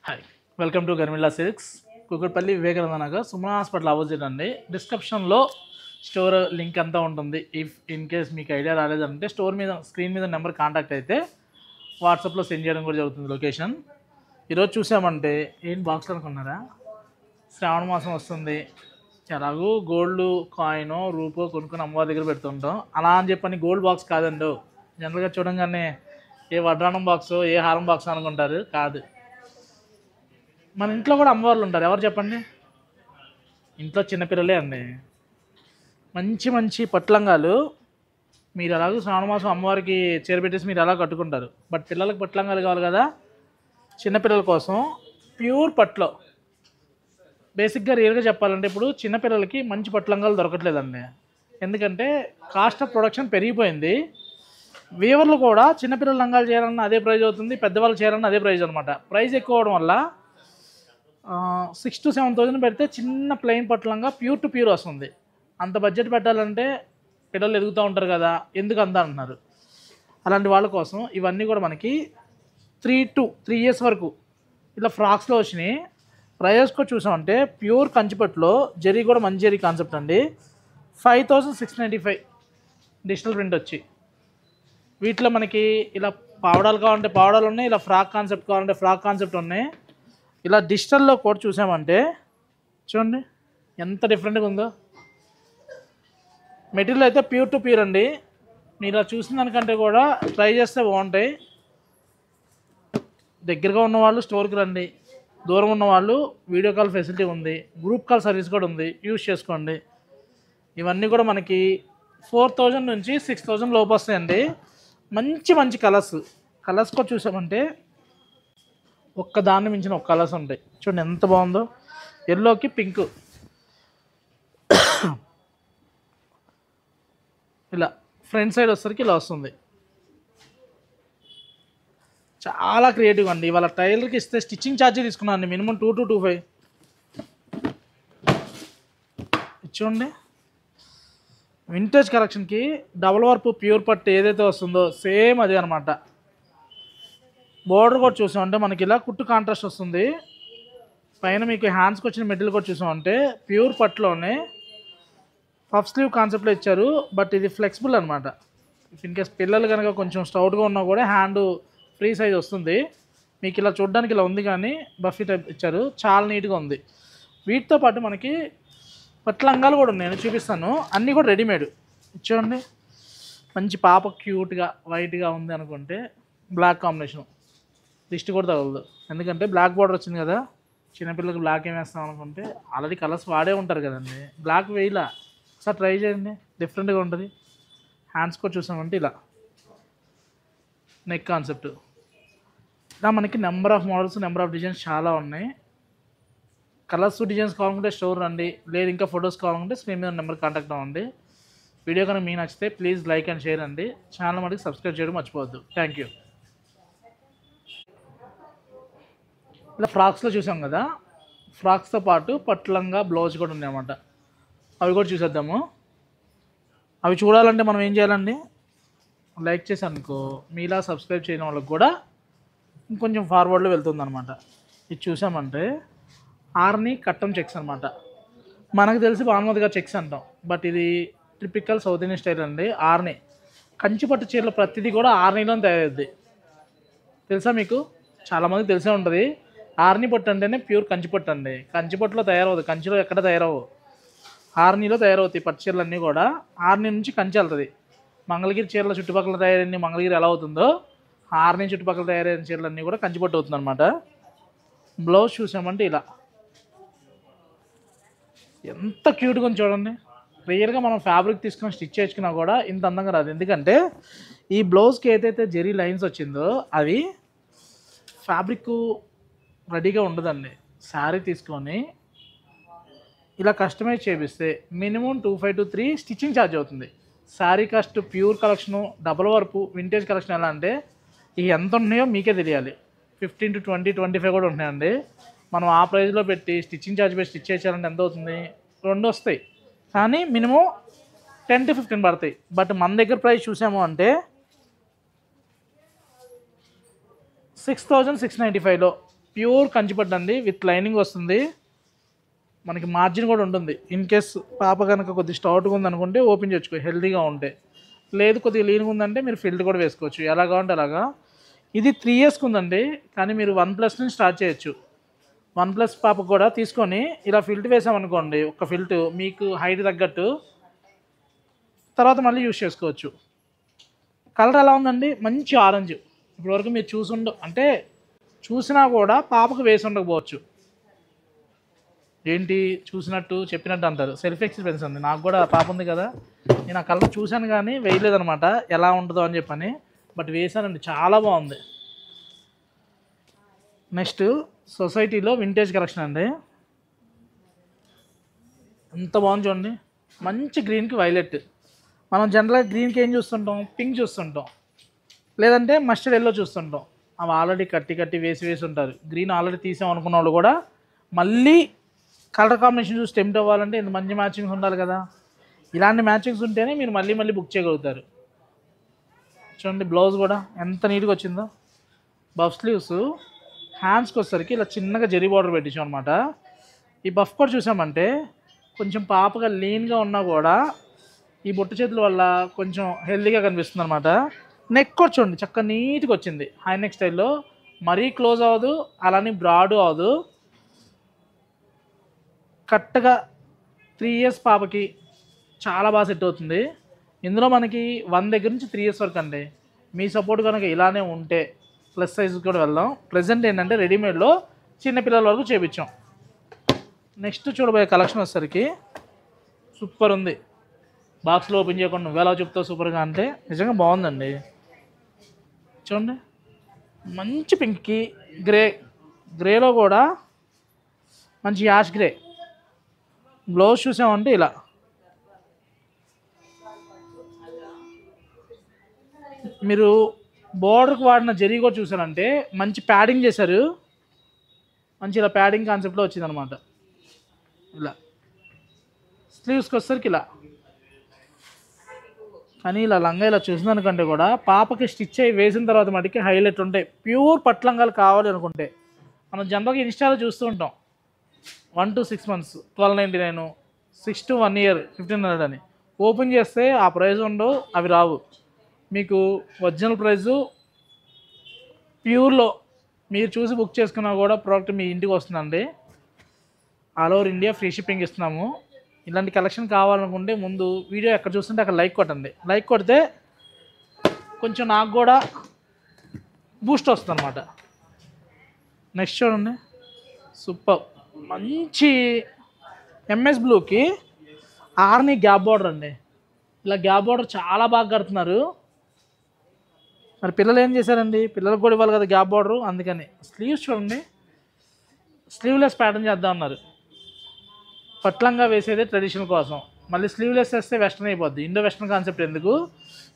Hi welcome to Garmilla silks Kukatpally Vivekananda Nagar Suman hospital opposite అండి. డిస్క్రిప్షన్లో store link అంతా ఉంటుంది. ఇన్ కేస్ మీకు ఐడియా రాలేదంటే స్టోర్ మీద స్క్రీన్ మీద నెంబర్ కాంటాక్ట్ అయితే వాట్సాప్లో సెండ్ చేయడం కూడా జరుగుతుంది లొకేషన్. ఈరోజు చూసామంటే ఏం బాక్స్ అనుకున్నారా, శ్రావణ మాసం వస్తుంది, ఎలాగూ గోల్డ్ కాయినో రూపో కొనుక్కొని అమ్మవారి దగ్గర పెడుతుంటాం. అలా అని చెప్పని గోల్డ్ బాక్స్ కాదండి. జనరల్గా చూడంగానే ఏ వడ్రాణం బాక్స్ ఏ హారం బాక్స్ అనుకుంటారు, కాదు. మన ఇంట్లో కూడా అమ్మవార్లు ఉంటారు. ఎవరు చెప్పండి? ఇంట్లో చిన్నపిల్లలే అండి. మంచి మంచి పట్లంగాలు మీరు ఎలాగో శ్రావణ మాసం అమ్మవారికి చేరబెట్టేసి మీరు ఎలా కట్టుకుంటారు. బట్ పిల్లలకు పట్లంగాలు కావాలి కదా, చిన్నపిల్లల కోసం ప్యూర్ పట్లో. బేసిక్గా రియల్గా చెప్పాలంటే ఇప్పుడు చిన్నపిల్లలకి మంచి పట్లంగాలు దొరకట్లేదండి. ఎందుకంటే కాస్ట్ ఆఫ్ ప్రొడక్షన్ పెరిగిపోయింది. వీవర్లు కూడా చిన్నపిల్లల లంగాలు చేయాలన్నా అదే ప్రైజ్ అవుతుంది, పెద్దవాళ్ళు చేయాలన్నా అదే ప్రైజ్ అనమాట. ప్రైస్ ఎక్కువ అవడం వల్ల 6,000 to 7,000 పెడితే చిన్న ప్లెయిన్ పట్లంగా ప్యూర్ టు ప్యూర్ వస్తుంది. అంత బడ్జెట్ పెట్టాలంటే పిల్లలు ఎదుగుతూ ఉంటారు కదా, ఎందుకు అంత అంటున్నారు. అలాంటి వాళ్ళ కోసం ఇవన్నీ కూడా మనకి 3 to 3 years వరకు ఇట్లా ఫ్రాక్స్లో వచ్చినాయి. ప్రైజెస్ కూడా చూసామంటే ప్యూర్ కంచిపట్టులో జరీ కూడా మంచి జరీ కాన్సెప్ట్ అండి. 5,695 డిజిటల్ ప్రింట్ వచ్చి. వీటిలో మనకి ఇలా పావడాలు కావాలంటే పావడాలు ఉన్నాయి, ఇలా ఫ్రాక్ కాన్సెప్ట్ కావాలంటే ఫ్రాక్ కాన్సెప్ట్ ఉన్నాయి. ఇలా డిజిటల్లో కూడా చూసామంటే చూడండి ఎంత డిఫరెంట్గా ఉందో. మెటీరియల్ అయితే ప్యూర్ టు ప్యూర్ అండి. మీరు ఇలా చూసిన దానికంటే కూడా ట్రై చేస్తే బాగుంటాయి. దగ్గరగా ఉన్నవాళ్ళు స్టోర్కి రండి, దూరం ఉన్నవాళ్ళు వీడియో కాల్ ఫెసిలిటీ ఉంది, గ్రూప్ కాల్ సర్వీస్ కూడా ఉంది, యూజ్ చేసుకోండి. ఇవన్నీ కూడా మనకి 4,000 నుంచి 6,000 లోపు వస్తాయండి. మంచి మంచి కలర్స్ కూడా చూసామంటే ఒక్క దాన్ని మించిన ఒక కలర్స్ ఉంటాయి. చూడండి ఎంత బాగుందో. ఎల్లోకి పింక్, ఇలా ఫ్రంట్ సైడ్ వచ్చేసరికి ఇలా వస్తుంది. చాలా క్రియేటివ్ అండి. ఇవాళ టైలర్కి ఇస్తే స్టిచ్చింగ్ ఛార్జీ తీసుకున్నాను అండి, మినిమం 2 to 2,500. చూడండి వింటేజ్ కలెక్షన్కి డబుల్ వర్క్ ప్యూర్ పట్టు ఏదైతే వస్తుందో సేమ్ అదే అనమాట. బోర్డర్ కూడా చూసామంటే మనకి ఇలా కుట్టు కాంట్రాస్ట్ వస్తుంది. పైన మీకు హ్యాండ్స్కి వచ్చిన మెటీరియల్ కూడా చూసామంటే ప్యూర్ పట్టులోనే పఫ్ స్లీవ్ కాన్సెప్ట్లో ఇచ్చారు. బట్ ఇది ఫ్లెక్సిబుల్ అనమాట. ఇన్ కేస్ పిల్లలు కనుక కొంచెం స్టౌట్గా ఉన్నా కూడా హ్యాండ్ ఫ్రీ సైజ్ వస్తుంది. మీకు ఇలా చూడడానికి ఇలా ఉంది కానీ బఫీ టైప్ ఇచ్చారు, చాలా నీట్గా ఉంది. వీటితో పాటు మనకి పట్టు లంగాలు కూడా ఉన్నాయి, నేను చూపిస్తాను. అన్నీ కూడా రెడీమేడ్. చూడండి మంచి పాప క్యూట్గా వైట్గా ఉంది అనుకుంటే బ్లాక్ కాంబినేషన్, లిస్ట్ కూడా తగలదు. ఎందుకంటే బ్లాక్ బార్డర్ వచ్చింది కదా, చిన్నపిల్లలకు బ్లాక్ ఏం వేస్తాం అనుకుంటే ఆల్రెడీ కలర్స్ వాడే ఉంటారు కదండి, బ్లాక్ వేయలా. ఒకసారి ట్రై చేయండి, డిఫరెంట్గా ఉంటుంది. హ్యాండ్స్ కూడా చూసామంటే ఇలా నెక్ కాన్సెప్ట్. ఇలా మనకి number of models, number of designs చాలా ఉన్నాయి. కలర్స్ డిజైన్స్ కావాలంటే స్టోర్ రండి, లేదు ఇంకా ఫొటోస్ కావాలంటే స్క్రీన్ మీద నెంబర్ కాంటాక్ట్ అవ్వండి. వీడియో కనుక మీకు నచ్చితే ప్లీజ్ లైక్ అండ్ షేర్ అండి. ఛానల్ మటుకు సబ్స్క్రైబ్ చేయడం మర్చిపోవద్దు. Thank you. ఇలా ఫ్రాక్స్లో చూసాం కదా, ఫ్రాక్స్తో పాటు పట్లంగా బ్లౌజ్ కూడా ఉన్నాయన్నమాట. అవి కూడా చూసేద్దాము. అవి చూడాలంటే మనం ఏం చేయాలండి, లైక్ చేసి అనుకో మీలా సబ్స్క్రైబ్ చేయని వాళ్ళకి కూడా ఇంకొంచెం ఫార్వర్డ్లో వెళ్తుంది అనమాట. ఇది చూసామంటే ఆర్ని కట్టం చెక్స్ అనమాట. మనకు తెలిసి భానుమతి గారు చెక్స్ అంటాం, బట్ ఇది టిపికల్ సౌత్ ఇండియన్ స్టైల్ అండి. ఆర్ని కంచిపట్టు చీరలు ప్రతిదీ కూడా ఆర్నీలో తయారవుద్ది. తెలుసా మీకు? చాలామందికి తెలిసే ఉంటుంది. ఆర్ని పట్టు అంటేనే ప్యూర్ కంచిపట్టు అండి. కంచిపట్టులో తయారవుతుంది, కంచిలో ఎక్కడ తయారవు, ఆర్నీలో తయారవుతాయి పట్టు చీరలు అన్నీ కూడా. ఆర్ని నుంచి కంచి వెళ్తుంది. మంగళగిరి చీరల చుట్టుపక్కల తయారైన మంగళగిరి ఎలా అవుతుందో ఆర్ని చుట్టుపక్కల తయారైన చీరలన్నీ కూడా కంచిపట్టు అవుతుంది అనమాట. బ్లౌజ్ చూసామంటే ఇలా ఎంత క్యూట్గా ఉంది చూడండి. క్లియర్గా మనం ఫ్యాబ్రిక్ తీసుకొని స్టిచ్ చేసుకున్నా కూడా ఇంత అందంగా రాదు. ఎందుకంటే ఈ బ్లౌజ్కి ఏదైతే జెరీ లైన్స్ వచ్చిందో అవి ఫ్యాబ్రిక్ రెడీగా ఉండదండి. శారీ తీసుకొని ఇలా కస్టమైజ్ చేపిస్తే మినిమం 2,500 to 3,000 స్టిచ్చింగ్ ఛార్జ్ అవుతుంది. Sari cost pure collection, double work, vintage collection ఎలా అంటే ఇవి ఎంత ఉన్నాయో మీకే తెలియాలి. 15 to 20, 25 కూడా ఉంటున్నాయండి. మనం ఆ ప్రైస్లో పెట్టి స్టిచ్చింగ్ ఛార్జ్ పెట్టి స్టిచ్ చేయాలంటే ఎంత అవుతుంది? 2 వస్తాయి, కానీ మినిమం 10 to 15 పడతాయి. బట్ మన దగ్గర ప్రైస్ చూసాము అంటే 6,695లో ప్యూర్ కంచిపట్టు అండి, విత్ లైనింగ్ వస్తుంది. మనకి మార్జిన్ కూడా ఉంటుంది. ఇన్ కేస్ పాప కనుక కొద్దిగా స్టౌట్గా ఉందనుకుంటే ఓపెన్ చేసుకో, హెల్తీగా ఉంటే. లేదు కొద్దిగా లీన్గా ఉందంటే మీరు ఫిల్ట్ కూడా వేసుకోవచ్చు, ఎలాగా ఉంటే అలాగా. ఇది 3 ఇయర్స్కి ఉందండి, కానీ మీరు 1+ నుంచి స్టార్ట్ చేయొచ్చు. 1+ పాపకు కూడా తీసుకొని ఇలా ఫిల్ట్ వేసామనుకోండి, ఒక ఫిల్ట్ మీకు హైట్ తగ్గట్టు, తర్వాత మళ్ళీ యూజ్ చేసుకోవచ్చు. కలర్ ఎలా ఉందండి, మంచి ఆరెంజ్. ఇప్పటివరకు మీరు అంటే చూసినా కూడా పాపకు వేసి ఉండకపోవచ్చు. ఏంటి చూసినట్టు చెప్పినట్టు అంటారు, సెల్ఫ్ ఎక్స్పీరియన్స్ ఉంది. నాకు కూడా పాప ఉంది కదా, నేను ఆ కలర్ చూశాను కానీ వేయలేదనమాట ఎలా ఉంటుందో అని చెప్పని, బట్ వేసానండి, చాలా బాగుంది. నెక్స్ట్ సొసైటీలో వింటేజ్ కలెక్షన్ అండి. ఎంత బాగుంది చూడండి, మంచి గ్రీన్కి వైలెట్. మనం జనరల్గా గ్రీన్కి ఏం చూస్తుంటాం, పింక్ చూస్తుంటాం, లేదంటే మస్టర్డ్ ఎల్లో చూస్తుంటాం. అవి ఆల్రెడీ కట్టి వేసి ఉంటారు. గ్రీన్ ఆల్రెడీ తీసాం అనుకున్న వాళ్ళు కూడా మళ్ళీ కలర్ కాంబినేషన్ చూసి టెంప్ట్ అవ్వాలంటే ఇంత మంచి మ్యాచింగ్స్ ఉండాలి కదా. ఇలాంటి మ్యాచింగ్స్ ఉంటేనే మీరు మళ్ళీ బుక్ చేయగలుగుతారు. చూడండి బ్లౌజ్ కూడా ఎంత నీట్గా వచ్చిందో. బఫ్ స్లీవ్స్, హ్యాండ్స్కి వచ్చేసరికి ఇలా చిన్నగా జరీ బార్డర్ పెట్టించాం అనమాట. ఈ బఫ్ కూడా చూసామంటే కొంచెం పాపగా లీన్గా ఉన్నా కూడా ఈ బొట్టు చేతుల వల్ల కొంచెం హెల్దీగా కనిపిస్తుంది అనమాట. నెక్ కూడా చూడండి చక్కగా నీట్గా వచ్చింది, హై నెక్ స్టైల్లో. మరీ క్లోజ్ అవ్వదు, అలానే బ్రాడ్ అవ్వదు. కరెక్ట్గా 3 ఇయర్స్ పాపకి చాలా బాగా సెట్ అవుతుంది. ఇందులో మనకి 1 దగ్గర నుంచి 3 ఇయర్స్ వరకు అండి. మీ సపోర్ట్ కనుక ఇలానే ఉంటే ప్లస్ సైజ్ కూడా వెళ్దాం. ప్రజెంట్ ఏంటంటే రెడీమేడ్లో చిన్నపిల్లల వరకు చేపించాం. నెక్స్ట్ చూడబోయే కలెక్షన్ వచ్చేసరికి సూపర్ ఉంది. బాక్స్లో ఓపెన్ చేయకుండా నువ్వు ఎలా చెప్తావు సూపర్గా అంటే, నిజంగా బాగుందండి. చూడండి మంచి పింక్కి గ్రేలో కూడా మంచి యాష్ గ్రే. బ్లౌజ్ చూసామంటే ఇలా మీరు బోర్డర్కి వాడిన జరీ కూడా చూసారంటే మంచి ప్యాడింగ్ చేశారు. మంచి ఇలా ప్యాడింగ్ కాన్సెప్ట్లో వచ్చిందనమాట. ఇలా స్లీవ్స్కి వచ్చేసరికి ఇలా, కానీ ఇలా లంగా ఇలా చూసినానికంటే కూడా పాపకి స్టిచ్ అయ్యి వేసిన తర్వాత మటుకి హైలైట్ ఉంటాయి. ప్యూర్ పట్టు లంగాలు కావాలి అనుకుంటే మనం జనరల్గా ఇన్స్టాలో చూస్తూ ఉంటాం 1 to 6 months 1299, 6 to 1 year 1500 అని. ఓపెన్ చేస్తే ఆ ప్రైస్ ఉండవు, అవి రావు. మీకు ఒరిజినల్ ప్రైజు ప్యూర్లో మీరు చూసి బుక్ చేసుకున్నా కూడా ప్రోడక్ట్ మీ ఇంటికి వస్తుందండి. All over India free shipping ఇస్తున్నాము. ఇలాంటి కలెక్షన్ కావాలనుకుంటే ముందు వీడియో ఎక్కడ చూస్తుంటే అక్కడ లైక్ కొట్టండి. లైక్ కొడితే కొంచెం నాకు కూడా బూస్ట్ వస్తుంది అనమాట. నెక్స్ట్ చూడండి సూపర్, మంచి ఎంఎస్ బ్లూకి ఆర్ని గ్యాప్ బార్డర్ అండి. ఇలా గ్యాప్ బార్డర్ చాలా బాగా కడుతున్నారు. మరి పిల్లలు ఏం చేశారండి, పిల్లలకు కూడా ఇవ్వాలి కదా గ్యాప్ బార్డరు, అందుకని. స్లీవ్స్ చూడండి, స్లీవ్లెస్ ప్యాటర్న్ చేద్దాం అన్నారు. పట్లంగా వేసేదే ట్రెడిషనల్ కోసం, మళ్ళీ స్లీవ్లెస్ వేస్తే వెస్ట్రన్ అయిపోద్ది. ఇండో వెస్ట్రన్ కాన్సెప్ట్ ఎందుకు,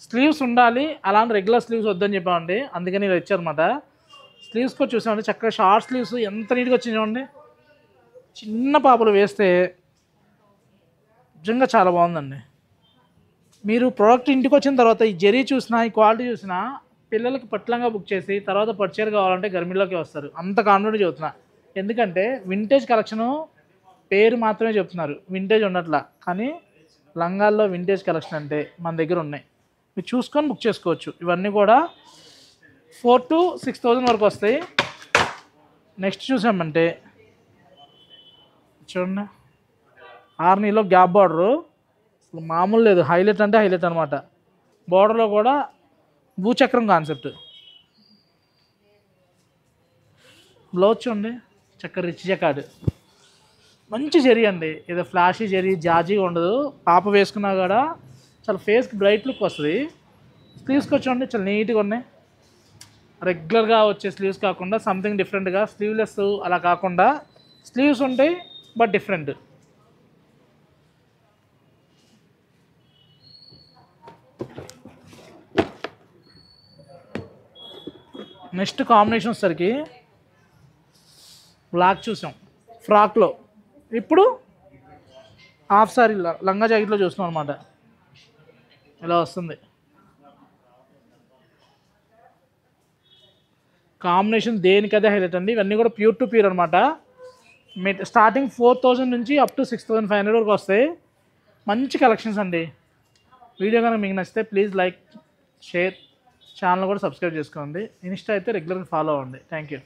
స్లీవ్స్ ఉండాలి, అలాంటి రెగ్యులర్ స్లీవ్స్ వద్దని చెప్పామండి, అందుకని ఇలా ఇచ్చారనమాట. స్లీవ్స్ కూడా చూసామండి చక్కగా షార్ట్ స్లీవ్స్ ఎంత నీట్గా వచ్చింది చూడండి. చిన్న పాపలు వేస్తే నిజంగా చాలా బాగుందండి. మీరు ప్రోడక్ట్ ఇంటికి వచ్చిన తర్వాత ఈ జరీ చూసినా, ఈ క్వాలిటీ చూసినా, పిల్లలకి పట్లంగా బుక్ చేసి తర్వాత పర్చేర్ కావాలంటే గర్మిలోకి వస్తారు. అంత కాన్ఫిడెంట్ చెబుతున్నా. ఎందుకంటే వింటేజ్ కలెక్షను పేరు మాత్రమే చెప్తున్నారు, వింటేజ్ ఉండట్లా. కానీ లంగాల్లో వింటేజ్ కలెక్షన్ అంటే మన దగ్గర ఉన్నాయి, మీరు చూసుకొని బుక్ చేసుకోవచ్చు. ఇవన్నీ కూడా 4,000 to 6,000 వరకు వస్తాయి. నెక్స్ట్ చూసామంటే చూడండి ఆర్నీలో గ్యాప్ బార్డరు అసలు మామూలు లేదు, హైలైట్ అంటే హైలైట్ అనమాట. బార్డర్లో కూడా భూచక్రం కాన్సెప్ట్. బ్లౌజ్ చూడండి చక్కగా రిచ్ జకార్డ్, మంచి జరీ అండి. ఏదో ఫ్లాషీ జరీ జాజీగా ఉండదు. పాప వేసుకున్నా కూడా చాలా ఫేస్కి బ్రైట్ లుక్ వస్తుంది. స్లీవ్స్కి చూడండి చాలా నీట్గా ఉన్నాయి. రెగ్యులర్గా వచ్చే స్లీవ్స్ కాకుండా సంథింగ్ డిఫరెంట్గా, స్లీవ్లెస్ అలా కాకుండా స్లీవ్స్ ఉంటాయి బట్ డిఫరెంట్. నెక్స్ట్ కాంబినేషన్ వచ్చేసరికి బ్లాక్ చూసాం ఫ్రాక్లో, ఇప్పుడు హాఫ్ సారీ లంగా జాకెట్లో చూస్తున్నాం అనమాట. ఇలా వస్తుంది. కాంబినేషన్ దేనికదే హైలైట్ అండి. ఇవన్నీ కూడా ప్యూర్ టు ప్యూర్ అనమాట. స్టార్టింగ్ 4000 నుంచి అప్ టు 6500 వరకు వస్తాయి. మంచి కలెక్షన్స్ అండి. వీడియో కనుక మీకు నచ్చితే ప్లీజ్ లైక్, షేర్, ఛానల్ కూడా సబ్స్క్రైబ్ చేసుకోండి. ఇన్స్టా అయితే రెగ్యులర్గా ఫాలో అవ్వండి. Thank you.